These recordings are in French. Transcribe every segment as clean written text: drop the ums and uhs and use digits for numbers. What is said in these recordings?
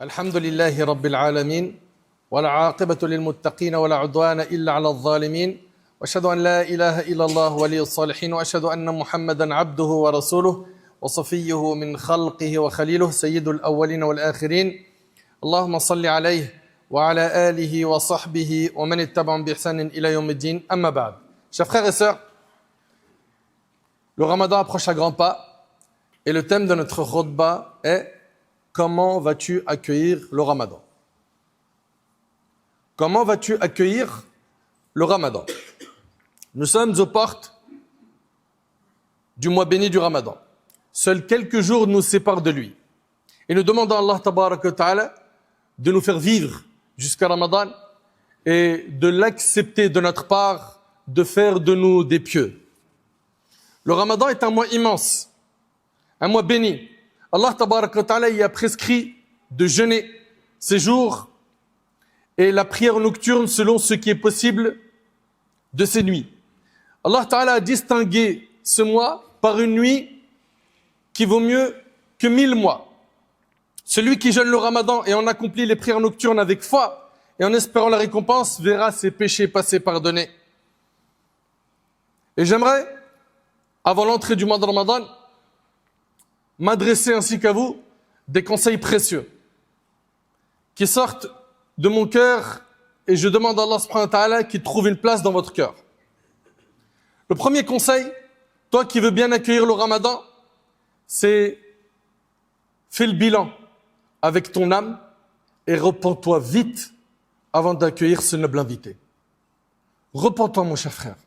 الحمد لله رب العالمين والعاقبة للمتقين ولا عدوان إلا على الظالمين وأشهد أن لا إله إلا الله ولي الصالحين وأشهد أن محمدا عبده ورسوله وصفيه من خلقه وخليله سيد الأولين والآخرين اللهم صل عليه وعلى آله وصحبه ومن اتبعهم بإحسان إلى يوم الدين أما بعد. Chers frères et sœurs, le Ramadan approche à grands pas et le thème de notre khutbah est comment vas-tu accueillir le Ramadan? Comment vas-tu accueillir le Ramadan? Nous sommes aux portes du mois béni du Ramadan. Seuls quelques jours nous séparent de lui. Et nous demandons à Allah Tabaraka wa Ta'ala de nous faire vivre jusqu'à Ramadan et de l'accepter de notre part, de faire de nous des pieux. Le Ramadan est un mois immense, un mois béni. Allah Tabaraka wa Ta'ala y a prescrit de jeûner ces jours et la prière nocturne selon ce qui est possible de ces nuits. Allah Ta'ala a distingué ce mois par une nuit qui vaut mieux que 1000 mois. Celui qui jeûne le Ramadan et en accomplit les prières nocturnes avec foi et en espérant la récompense verra ses péchés passés pardonnés. Et j'aimerais, avant l'entrée du mois de Ramadan, m'adresser ainsi qu'à vous des conseils précieux qui sortent de mon cœur et je demande à Allah subhanahu wa ta'ala qu'il trouve une place dans votre cœur. Le premier conseil, toi qui veux bien accueillir le Ramadan, c'est fais le bilan avec ton âme et repens-toi vite avant d'accueillir ce noble invité. Repens-toi mon cher frère,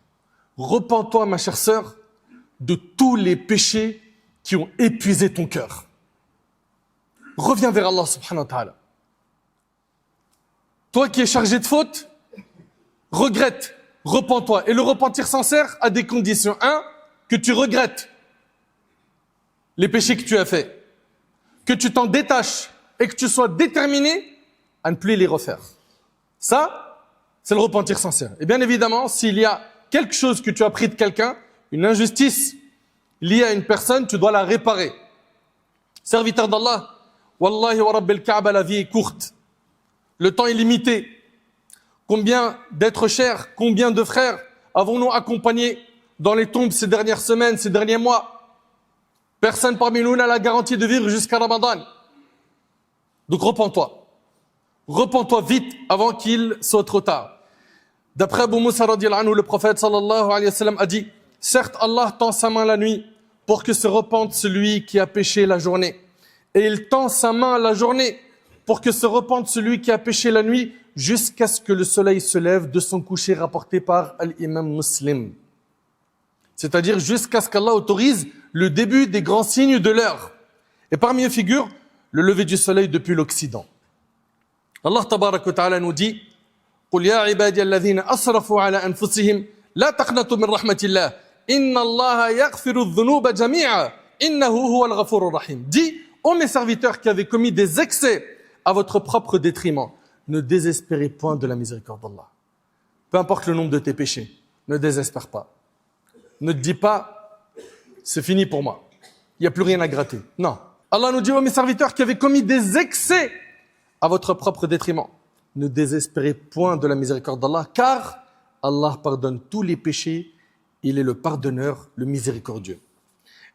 repens-toi ma chère sœur de tous les péchés qui ont épuisé ton cœur. Reviens vers Allah subhanahu wa ta'ala. Toi qui es chargé de fautes, regrette, repens-toi. Et le repentir sincère a des conditions. 1, que tu regrettes les péchés que tu as faits, que tu t'en détaches et que tu sois déterminé à ne plus les refaire. Ça, c'est le repentir sincère. Et bien évidemment, s'il y a quelque chose que tu as pris de quelqu'un, une injustice liée à une personne, tu dois la réparer. Serviteur d'Allah, Wallahi wa Rabbil Kaaba, la vie est courte. Le temps est limité. Combien d'êtres chers, combien de frères avons-nous accompagnés dans les tombes ces dernières semaines, ces derniers mois? Personne parmi nous n'a la garantie de vivre jusqu'à Ramadan. Donc repens-toi. Repens-toi vite avant qu'il soit trop tard. D'après Abu Musa radiyallahu anhu, le prophète sallallahu alayhi wa sallam a dit: certes, Allah tend sa main la nuit pour que se repente celui qui a péché la journée. Et il tend sa main la journée pour que se repente celui qui a péché la nuit jusqu'à ce que le soleil se lève de son coucher, rapporté par l'imam Muslim. C'est-à-dire jusqu'à ce qu'Allah autorise le début des grands signes de l'heure. Et parmi eux figure le lever du soleil depuis l'Occident. Allah Tabaraka wa Ta'ala nous dit: قل يا عبادي الذين أسرفوا على أنفسهم لا تقنطوا من رحمة الله إن الله يغفر الذنوب جميعا إنه هو الغفور الرحيم. Dis, ô mes serviteurs qui avez commis des excès à votre propre détriment, ne désespérez point de la miséricorde d'Allah. Peu importe le nombre de tes péchés, ne désespère pas. Ne te dis pas, c'est fini pour moi, il n'y a plus rien à gratter. Non. Allah nous dit, ô mes serviteurs qui avez commis des excès à votre propre détriment, ne désespérez point de la miséricorde d'Allah, car Allah pardonne tous les péchés, il est le pardonneur, le miséricordieux.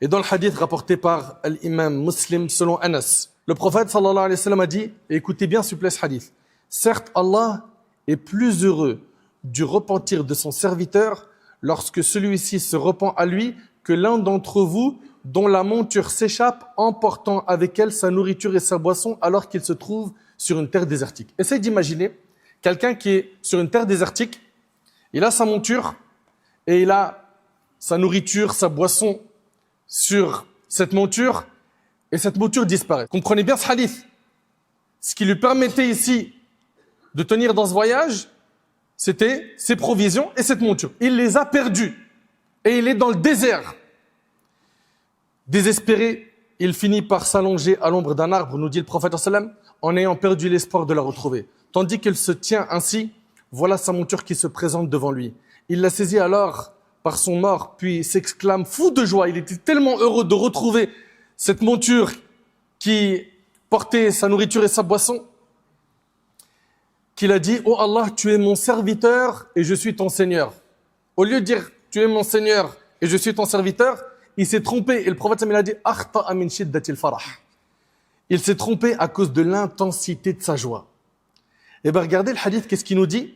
Et dans le hadith rapporté par l'imam Muslim selon Anas, le prophète sallallahu alayhi wa sallam a dit, et écoutez bien s'il vous plaît ce hadith: certes Allah est plus heureux du repentir de son serviteur lorsque celui-ci se repent à lui que l'un d'entre vous dont la monture s'échappe emportant avec elle sa nourriture et sa boisson alors qu'il se trouve sur une terre désertique. Essaye d'imaginer quelqu'un qui est sur une terre désertique, il a sa monture et il a sa nourriture, sa boisson sur cette monture et cette monture disparaît. Comprenez bien ce hadith. Ce qui lui permettait ici de tenir dans ce voyage, c'était ses provisions et cette monture. Il les a perdues et il est dans le désert. Désespéré, il finit par s'allonger à l'ombre d'un arbre, nous dit le prophète sallam, en ayant perdu l'espoir de la retrouver. Tandis qu'il se tient ainsi, voilà sa monture qui se présente devant lui. Il la saisit alors par son mort, puis s'exclame fou de joie. Il était tellement heureux de retrouver cette monture qui porter sa nourriture et sa boisson, qu'il a dit « Oh Allah, tu es mon serviteur et je suis ton Seigneur ». Au lieu de dire « Tu es mon Seigneur et je suis ton serviteur », il s'est trompé. Et le prophète il a dit « Akhta'a min shiddatil farah ». Il s'est trompé à cause de l'intensité de sa joie. Et bien regardez le hadith, qu'est-ce qu'il nous dit?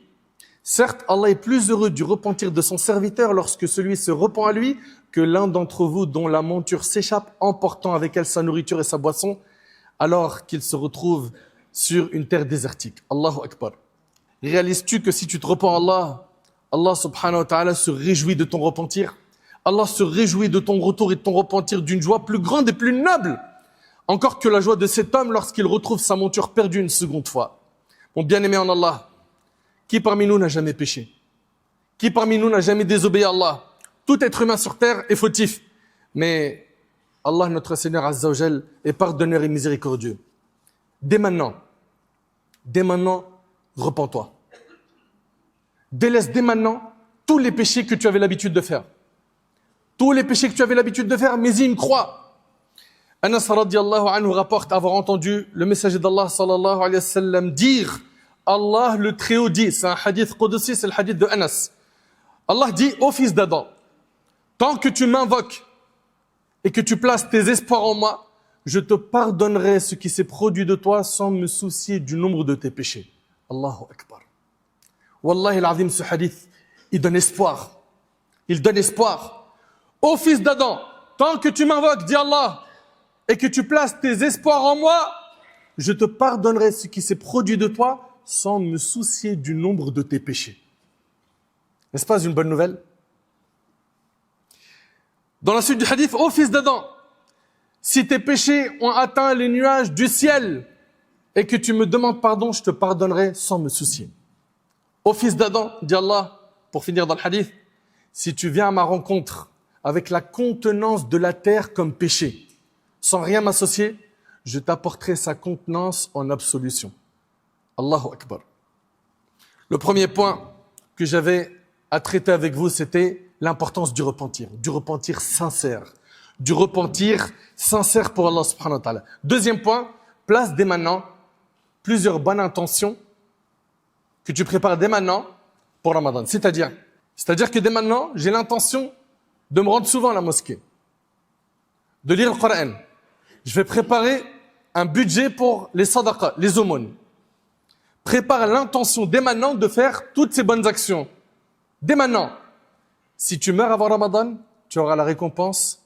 Certes, Allah est plus heureux du repentir de son serviteur lorsque celui se repent à lui que l'un d'entre vous dont la monture s'échappe emportant avec elle sa nourriture et sa boisson alors qu'il se retrouve sur une terre désertique. Allahu Akbar. Réalises-tu que si tu te repens à Allah, Allah subhanahu wa ta'ala se réjouit de ton repentir? Allah se réjouit de ton retour et de ton repentir d'une joie plus grande et plus noble encore que la joie de cet homme lorsqu'il retrouve sa monture perdue une seconde fois. Mon bien-aimé en Allah, qui parmi nous n'a jamais péché? Qui parmi nous n'a jamais désobéi à Allah? Tout être humain sur terre est fautif. Mais Allah, notre Seigneur Azza wa Jal, est pardonneur et miséricordieux. Dès maintenant, repens-toi. Délaisse dès maintenant tous les péchés que tu avais l'habitude de faire. Tous les péchés que tu avais l'habitude de faire, mets-y une croix. Anas radiallahu anhu rapporte avoir entendu le messager d'Allah sallallahu alayhi wa sallam dire Allah le Très-Haut dit, c'est un hadith qudsi, c'est le hadith de Anas. Allah dit ô fils d'Adam, tant que tu m'invoques et que tu places tes espoirs en moi, je te pardonnerai ce qui s'est produit de toi sans me soucier du nombre de tes péchés. Allahu Akbar. Wallahi al-azim, ce hadith, il donne espoir. Il donne espoir. Ô fils d'Adam, tant que tu m'invoques, dit Allah, et que tu places tes espoirs en moi, je te pardonnerai ce qui s'est produit de toi sans me soucier du nombre de tes péchés. N'est-ce pas une bonne nouvelle? Dans la suite du hadith, ô fils d'Adam, si tes péchés ont atteint les nuages du ciel et que tu me demandes pardon, je te pardonnerai sans me soucier. Ô fils d'Adam, dit Allah, pour finir dans le hadith, si tu viens à ma rencontre avec la contenance de la terre comme péché, sans rien m'associer, je t'apporterai sa contenance en absolution. Allahu Akbar. Le premier point que j'avais à traiter avec vous, c'était l'importance du repentir sincère. Du repentir sincère pour Allah subhanahu wa ta'ala. Deuxième point, place dès maintenant plusieurs bonnes intentions que tu prépares dès maintenant pour Ramadan. C'est-à-dire que dès maintenant, j'ai l'intention de me rendre souvent à la mosquée, de lire le Coran. Je vais préparer un budget pour les sadaqas, les aumônes. Prépare l'intention dès maintenant de faire toutes ces bonnes actions. Dès maintenant. Si tu meurs avant Ramadan, tu auras la récompense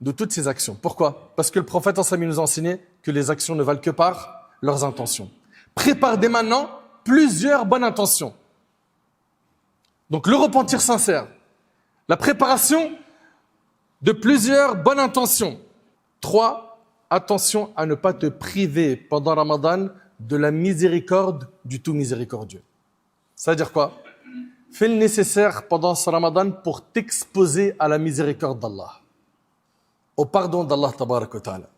de toutes ces actions. Pourquoi? Parce que le prophète nous a enseigné que les actions ne valent que par leurs intentions. Prépare dès maintenant plusieurs bonnes intentions. Donc le repentir sincère, la préparation de plusieurs bonnes intentions. 3, attention à ne pas te priver pendant Ramadan de la miséricorde du tout miséricordieux. Ça veut dire quoi? Fais le nécessaire pendant ce Ramadan pour t'exposer à la miséricorde d'Allah, au pardon d'Allah tabarak wa ta'ala.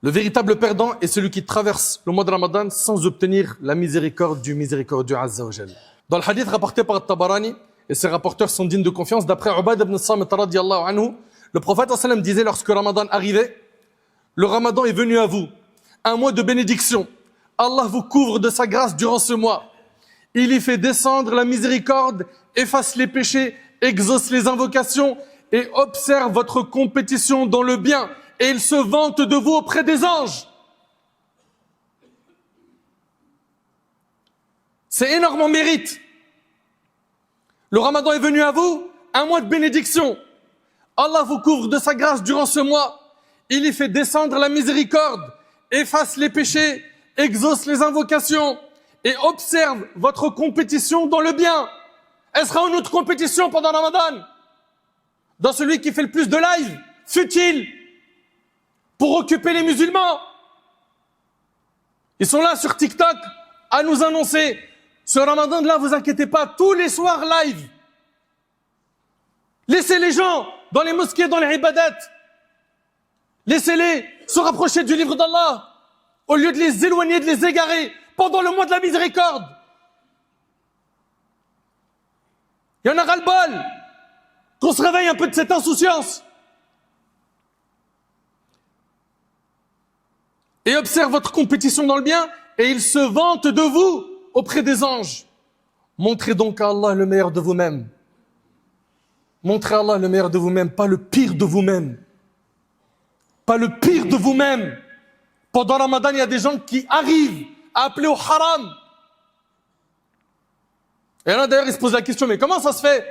Le véritable perdant est celui qui traverse le mois de Ramadan sans obtenir la miséricorde du miséricordieux Azza wa Jalla. Dans le hadith rapporté par Tabarani, et ses rapporteurs sont dignes de confiance, d'après Ubad ibn Samit radiyallahu anhu, le prophète sallam disait lorsque Ramadan arrivait, le Ramadan est venu à vous, un mois de bénédiction. Allah vous couvre de sa grâce durant ce mois. Il y fait descendre la miséricorde, efface les péchés, exauce les invocations et observe votre compétition dans le bien. Et il se vante de vous auprès des anges. C'est énormément mérite. Le Ramadan est venu à vous, un mois de bénédiction. Allah vous couvre de sa grâce durant ce mois. Il y fait descendre la miséricorde, efface les péchés, exauce les invocations et observe votre compétition dans le bien. Elle sera une autre compétition pendant Ramadan. Dans celui qui fait le plus de live, fut-il, pour occuper les musulmans. Ils sont là sur TikTok à nous annoncer ce Ramadan là, vous inquiétez pas, tous les soirs live. Laissez les gens dans les mosquées, dans les ibadat. Laissez-les se rapprocher du livre d'Allah au lieu de les éloigner, de les égarer pendant le mois de la miséricorde. Il y en a ras-le-bol qu'on se réveille un peu de cette insouciance. et observe votre compétition dans le bien, et il se vante de vous auprès des anges. Montrez donc à Allah le meilleur de vous-même. Montrez à Allah le meilleur de vous-même, pas le pire de vous-même. Pas le pire de vous-même. Pendant Ramadan, il y a des gens qui arrivent à appeler au haram. Et là, d'ailleurs, ils se posent la question, mais comment ça se fait?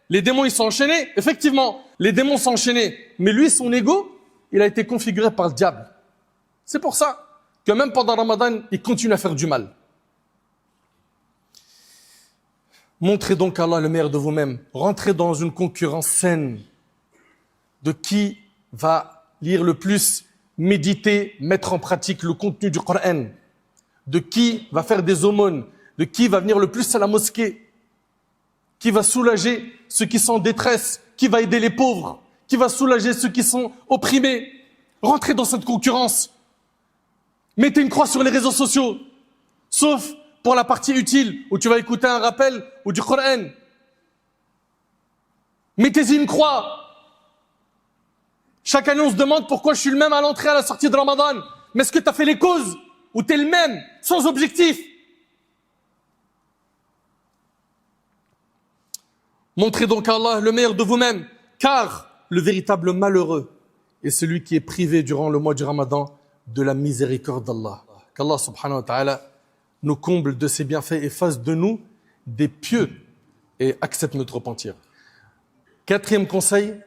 Les démons, ils sont enchaînés. Effectivement, les démons sont enchaînés. Mais lui, son ego, il a été configuré par le diable. C'est pour ça que même pendant Ramadan, il continue à faire du mal. Montrez donc à Allah le meilleur de vous-même. Rentrez dans une concurrence saine de qui va lire le plus, méditer, mettre en pratique le contenu du Coran, de qui va faire des aumônes, de qui va venir le plus à la mosquée, qui va soulager ceux qui sont en détresse, qui va aider les pauvres, qui va soulager ceux qui sont opprimés. Rentrez dans cette concurrence. Mettez une croix sur les réseaux sociaux, sauf pour la partie utile, où tu vas écouter un rappel ou du Coran. Mettez-y une croix. Chaque année, on se demande pourquoi je suis le même à l'entrée et à la sortie de Ramadan. Mais est-ce que tu as fait les causes? Ou tu es le même, sans objectif? Montrez donc à Allah le meilleur de vous-même, car le véritable malheureux est celui qui est privé durant le mois du Ramadan de la miséricorde d'Allah. Qu'Allah subhanahu wa ta'ala nous comble de ses bienfaits et fasse de nous des pieux et accepte notre repentir. Quatrième conseil,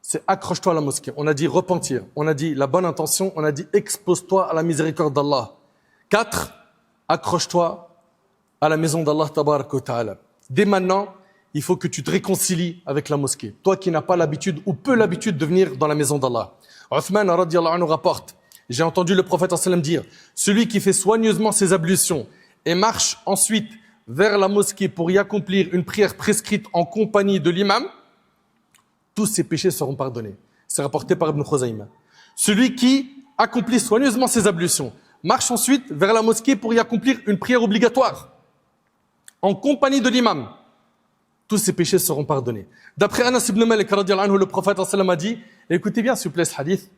c'est accroche-toi à la mosquée. On a dit repentir, on a dit la bonne intention, on a dit expose-toi à la miséricorde d'Allah. 4, accroche-toi à la maison d'Allah tabarak wa ta'ala. Dès maintenant, il faut que tu te réconcilies avec la mosquée. Toi qui n'as pas l'habitude ou peu l'habitude de venir dans la maison d'Allah. Uthman radiyallahu anhu rapporte, j'ai entendu le prophète sallam dire, celui qui fait soigneusement ses ablutions et marche ensuite vers la mosquée pour y accomplir une prière prescrite en compagnie de l'imam, tous ses péchés seront pardonnés. C'est rapporté par Ibn Khuzayma. Celui qui accomplit soigneusement ses ablutions, marche ensuite vers la mosquée pour y accomplir une prière obligatoire en compagnie de l'imam, tous ses péchés seront pardonnés. D'après Anas ibn Malik, le prophète sallam a dit, écoutez bien s'il vous plaît ce hadith,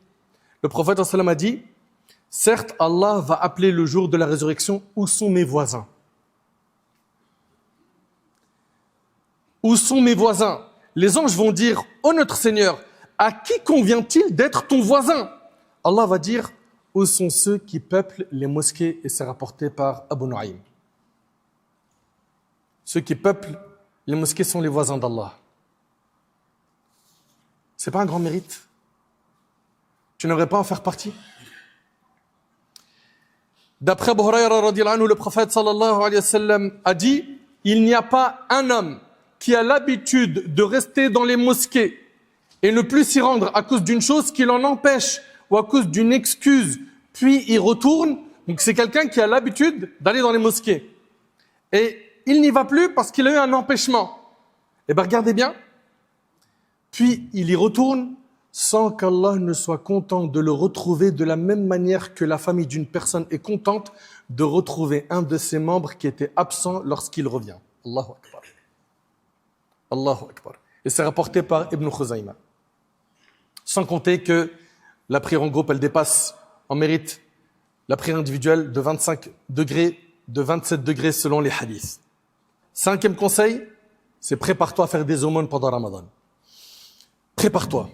le prophète sallam a dit, certes Allah va appeler le jour de la résurrection, où sont mes voisins? Où sont mes voisins? Les anges vont dire, ô notre Seigneur, à qui convient-il d'être ton voisin? Allah va dire, où sont ceux qui peuplent les mosquées? Et c'est rapporté par Abu Nu'aym. Ceux qui peuplent les mosquées sont les voisins d'Allah. C'est pas un grand mérite? Tu n'aurais pas en faire partie? D'après Abu Hurayra radiyallahu anhu, le prophète sallallahu alayhi wa sallam a dit, il n'y a pas un homme qui a l'habitude de rester dans les mosquées et ne plus s'y rendre à cause d'une chose qui l'en empêche ou à cause d'une excuse, puis il retourne. Donc c'est quelqu'un qui a l'habitude d'aller dans les mosquées. Et il n'y va plus parce qu'il a eu un empêchement. Eh bien regardez bien. Puis il y retourne sans qu'Allah ne soit content de le retrouver de la même manière que la famille d'une personne est contente de retrouver un de ses membres qui était absent lorsqu'il revient. Allahu Akbar. Allahu Akbar. Et c'est rapporté par Ibn Khuzayma. Sans compter que la prière en groupe, elle dépasse en mérite la prière individuelle de 25 degrés, de 27 degrés selon les hadiths. 5e conseil, c'est prépare-toi à faire des aumônes pendant Ramadan. Prépare-toi.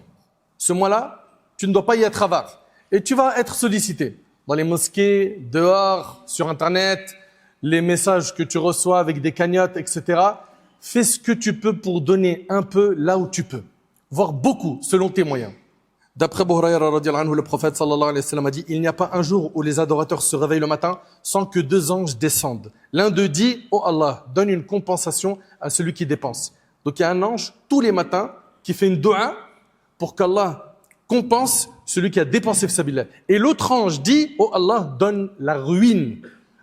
Ce mois-là, tu ne dois pas y être avare. Et tu vas être sollicité dans les mosquées, dehors, sur Internet, les messages que tu reçois avec des cagnottes, etc. Fais ce que tu peux pour donner un peu là où tu peux, voire beaucoup, selon tes moyens. D'après Abu Hurayra radiyallahu anhu, le prophète sallallahu alayhi wa sallam a dit, il n'y a pas un jour où les adorateurs se réveillent le matin sans que 2 anges descendent. L'un d'eux dit, oh Allah, donne une compensation à celui qui dépense. Donc il y a un ange tous les matins qui fait une dua pour qu'Allah compense celui qui a dépensé fisabilillah. Et l'autre ange dit, oh Allah, donne la ruine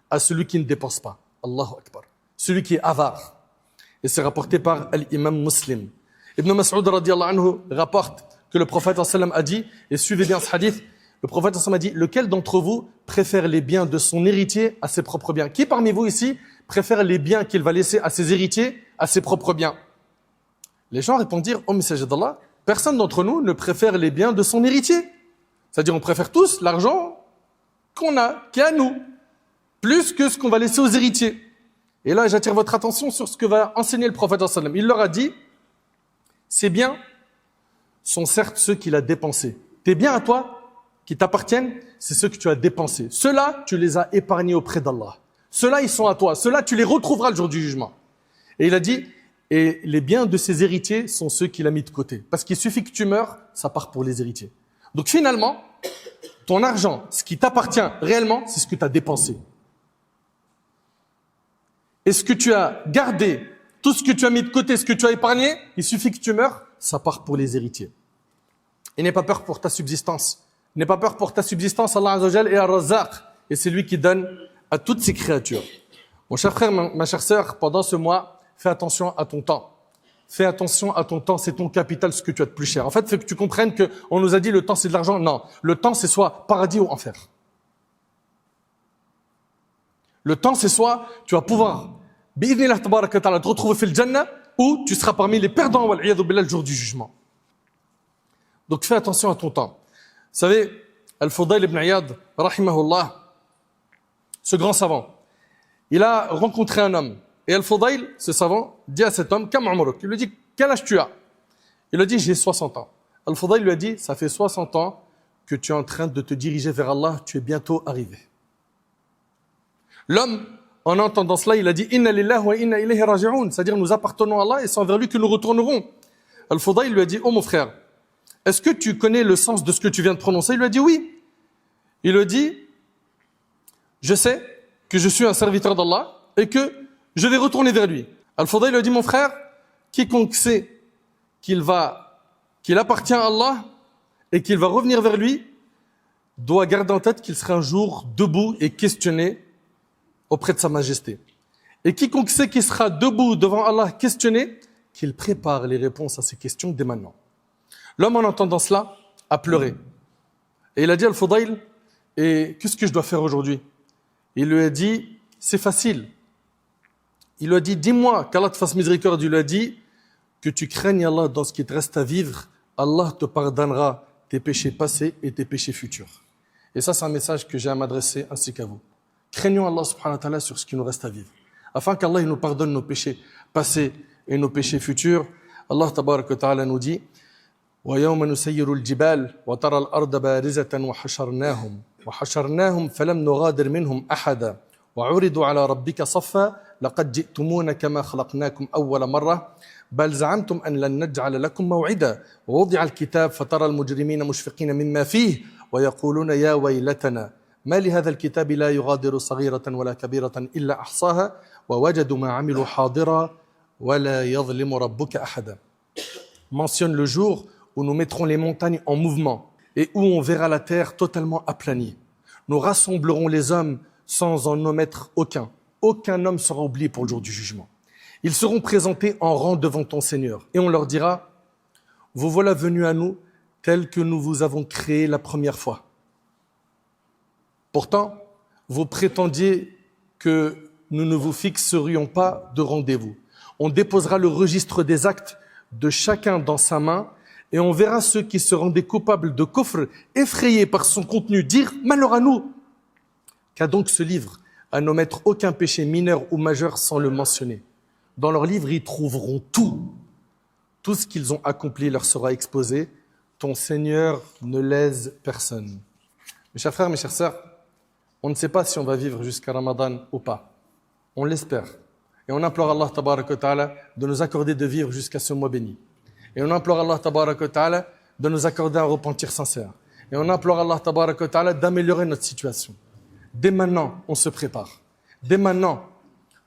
à celui qui ne dépense pas. Allahu Akbar. Celui qui est avare. Et c'est rapporté par l'imam Muslim. Ibn Mas'ud radiyallahu anhu rapporte que le prophète sallam a dit, et suivez bien ce hadith, le prophète sallam a dit, lequel d'entre vous préfère les biens de son héritier à ses propres biens? Qui parmi vous ici préfère les biens qu'il va laisser à ses héritiers à ses propres biens? Les gens répondirent, ô messager d'Allah, personne d'entre nous ne préfère les biens de son héritier. C'est-à-dire on préfère tous l'argent qu'on a, qui est à nous, plus que ce qu'on va laisser aux héritiers. Et là, j'attire votre attention sur ce que va enseigner le prophète sallallahu alayhi wa sallam. Il leur a dit, ces biens sont certes ceux qu'il a dépensés. Tes biens à toi, qui t'appartiennent, c'est ceux que tu as dépensés. Ceux-là, tu les as épargnés auprès d'Allah. Ceux-là, ils sont à toi. Ceux-là, tu les retrouveras le jour du jugement. Et il a dit, et les biens de ses héritiers sont ceux qu'il a mis de côté. Parce qu'il suffit que tu meurs, ça part pour les héritiers. Donc finalement, ton argent, ce qui t'appartient réellement, c'est ce que tu as dépensé. Et ce que tu as gardé, tout ce que tu as mis de côté, ce que tu as épargné, il suffit que tu meurs, ça part pour les héritiers. Et n'aie pas peur pour ta subsistance. N'aie pas peur pour ta subsistance, Allah Azza wa Jal est Ar-Razzaq. Et c'est lui qui donne à toutes ses créatures. Mon cher frère, ma chère sœur, pendant ce mois, fais attention à ton temps. Fais attention à ton temps, c'est ton capital, ce que tu as de plus cher. En fait, il faut que tu comprennes qu'on nous a dit le temps c'est de l'argent. Non, le temps c'est soit paradis ou enfer. Le temps c'est soit tu vas pouvoir bi'idhnillah tabaraka ta'ala te retrouver fil jannah ou tu seras parmi les perdants wal iyadhu billah le jour du jugement. Donc fais attention à ton temps. Vous savez, Al-Fudayl ibn Iyad, rahimahullah, ce grand savant, il a rencontré un homme. Et Al-Fudayl, ce savant, dit à cet homme, Kam umruk? Il lui dit, quel âge tu as? Il lui dit, j'ai 60 ans. Al-Fudayl lui a dit, ça fait 60 ans que tu es en train de te diriger vers Allah, tu es bientôt arrivé. L'homme, en entendant cela, il a dit, Inna lillahi wa inna ilayhi raji'un, c'est-à-dire nous appartenons à Allah et c'est envers lui que nous retournerons. Al-Fudayl lui a dit, oh mon frère, est-ce que tu connais le sens de ce que tu viens de prononcer? Il lui a dit oui. Il lui a dit, je sais que je suis un serviteur d'Allah et que je vais retourner vers lui. Al-Fudayl lui a dit, mon frère, quiconque sait qu'il appartient à Allah et qu'il va revenir vers lui, doit garder en tête qu'il sera un jour debout et questionné auprès de sa majesté. Et quiconque sait qu'il sera debout devant Allah questionné, qu'il prépare les réponses à ces questions dès maintenant. L'homme, en entendant cela, a pleuré. Et il a dit à Al-Fudayl, et qu'est-ce que je dois faire aujourd'hui? Il lui a dit, c'est facile. Il lui a dit, dis-moi qu'Allah te fasse miséricorde. Il lui a dit, que tu craignes Allah dans ce qui te reste à vivre, Allah te pardonnera tes péchés passés et tes péchés futurs. Et ça, c'est un message que j'ai à m'adresser ainsi qu'à vous. Craignons Allah subhanahu wa ta'ala sur ce qui nous reste à vivre. Afin qu'Allah nous pardonne nos péchés passés et nos péchés futurs. Allah tabarak wa ta'ala nous dit, وَيَوْمَ نُسَيِّرُ الْجِبَالِ وَتَرَى الْأَرْضَ بَارِزَةً وَحَشَرْنَاهُمْ فَلَمْ نُغَادِرْ مِنْهُمْ أَحَدًا وَعُرِضُوا عَلَى رَبِّكَ صَفًّا لَقَدْ جِئْتُمُونَ كَمَا خَلَقْنَاكُمْ أَوَّلَ مَرَّةٍ بَلْ زَعَمْتُمْ أَنْ لَنْ نَجْعَلَ لَكُمْ مَوْعِدًا وَوُضِعَ الْكِتَابُ فَتَرَى الْمُجْرِمِينَ مُشْفِقِينَ مِمَّا فِيهِ وَيَقُولُونَ يَا وَيْلَتَنَا ما لهذا الكتاب لا يغادر صغيرة ولا كبيرة إلا أحصاها ووجدوا ما عملوا حاضرا ولا يظلم ربك أحدا. Mentionne le jour où nous mettrons les montagnes en mouvement et où on verra la terre totalement aplanie. Nous rassemblerons les hommes sans en omettre aucun. Aucun homme sera oublié pour le jour du jugement. Ils seront présentés en rang devant ton Seigneur et on leur dira, vous voilà venus à nous tels que nous vous avons créés la première fois. Pourtant, vous prétendiez que nous ne vous fixerions pas de rendez-vous. On déposera le registre des actes de chacun dans sa main et on verra ceux qui se rendaient coupables de kufr, effrayés par son contenu, dire « Malheur à nous !» Qu'a donc ce livre à n'omettre aucun péché mineur ou majeur sans le mentionner. Dans leur livre, ils trouveront tout. Tout ce qu'ils ont accompli leur sera exposé. Ton Seigneur ne lèse personne. Mes chers frères, mes chères sœurs, on ne sait pas si on va vivre jusqu'à Ramadan ou pas. On l'espère. Et on implore Allah tabarak wa ta'ala de nous accorder de vivre jusqu'à ce mois béni. Et on implore Allah tabarak wa ta'ala de nous accorder un repentir sincère. Et on implore Allah tabarak wa ta'ala d'améliorer notre situation. Dès maintenant, on se prépare. Dès maintenant,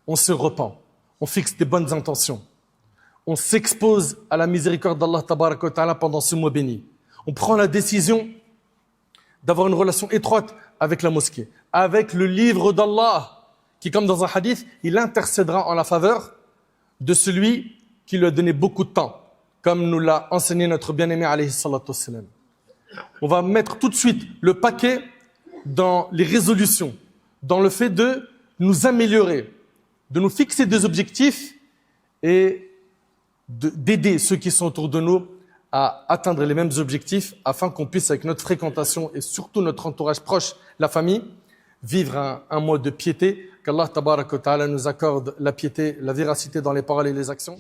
on se repent. On fixe des bonnes intentions. On s'expose à la miséricorde d'Allah tabarak wa ta'ala pendant ce mois béni. On prend la décision d'avoir une relation étroite avec la mosquée, avec le livre d'Allah, qui, comme dans un hadith, il intercédera en la faveur de celui qui lui a donné beaucoup de temps, comme nous l'a enseigné notre bien-aimé alayhi salatu wassalam. On va mettre tout de suite le paquet dans les résolutions, dans le fait de nous améliorer, de nous fixer des objectifs et d'aider ceux qui sont autour de nous à atteindre les mêmes objectifs afin qu'on puisse, avec notre fréquentation et surtout notre entourage proche, la famille, vivre un mode de piété, qu'Allah tabarak wa ta'ala nous accorde la piété, la véracité dans les paroles et les actions.